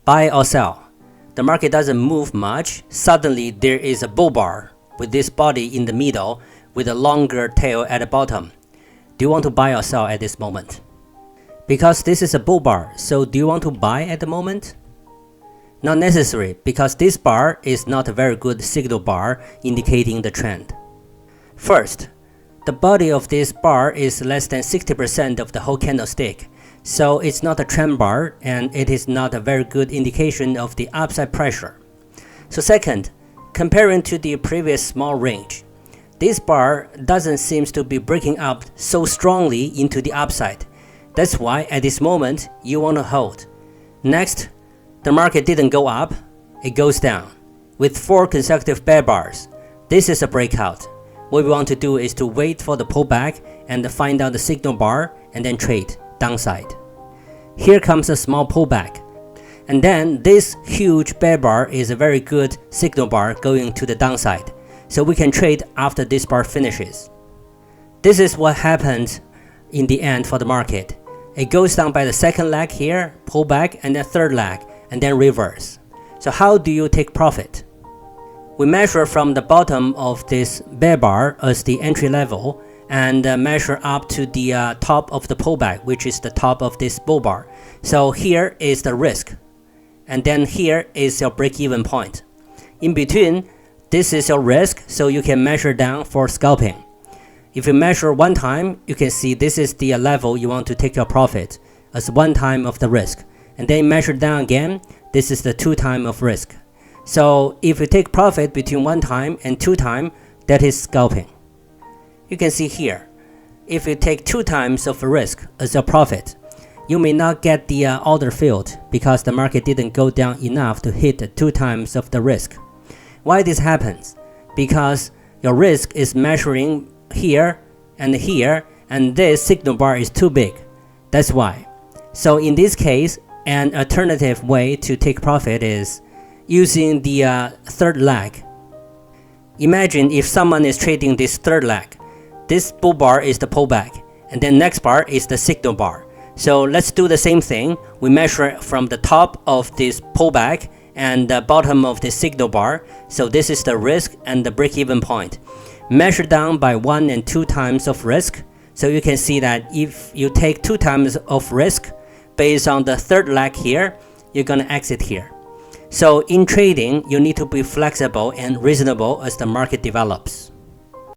Buy or sell. The market doesn't move much. Suddenly there is a bull bar with this body in the middle with a longer tail at the bottom. Do you want to buy or sell at this moment? Because this is a bull bar, so do you want to buy at the moment? Not necessary, because this bar is not a very good signal bar indicating the trend. First, the body of this bar is less than 60% of the whole candlestick, so it's not a trend bar and it is not a very good indication of the upside pressure. So second, comparing to the previous small range, this bar doesn't seem to be breaking up so strongly into the upside. That's why at this moment you want to hold. Next, the market didn't go up, it goes down with 4 consecutive bear bars. This is a breakout. What we want to do is to wait for the pullback and find out the signal bar and then trade downside. Here comes a small pullback. And then this huge bear bar is a very good signal bar going to the downside. So we can trade after this bar finishes. This is what happened in the end for the market. It goes down by the second leg here, pullback, and then third leg, and then reverse. So how do you take profit? We measure from the bottom of this bear bar as the entry level and measure up to the top of the pullback, which is the top of this bull bar. So here is the risk, and then here is your break-even point. In between, this is your risk, so you can measure down for scalping. If you measure one time, you can see this is the level you want to take your profit as one time of the risk. And then measure down again, this is the 2 time of risk. So if you take profit between 1 time and 2 time, that is scalping. You can see here, if you take 2 times of risk as your profit, you may not get the order filled because the market didn't go down enough to hit the 2 times of the risk. Why this happens? Because your risk is measuring here, and this signal bar is too big. That's why. So in this case, an alternative way to take profit is using the third leg. Imagine if someone is trading this third leg. This bull bar is the pullback, and then next bar is the signal bar. So let's do the same thing. We measure from the top of this pullback and the bottom of the signal bar. So this is the risk and the break-even point. Measure down by 1 and 2 times of risk. So you can see that if you take 2 times of risk based on the third leg here, you're going to exit here. So in trading, you need to be flexible and reasonable as the market develops.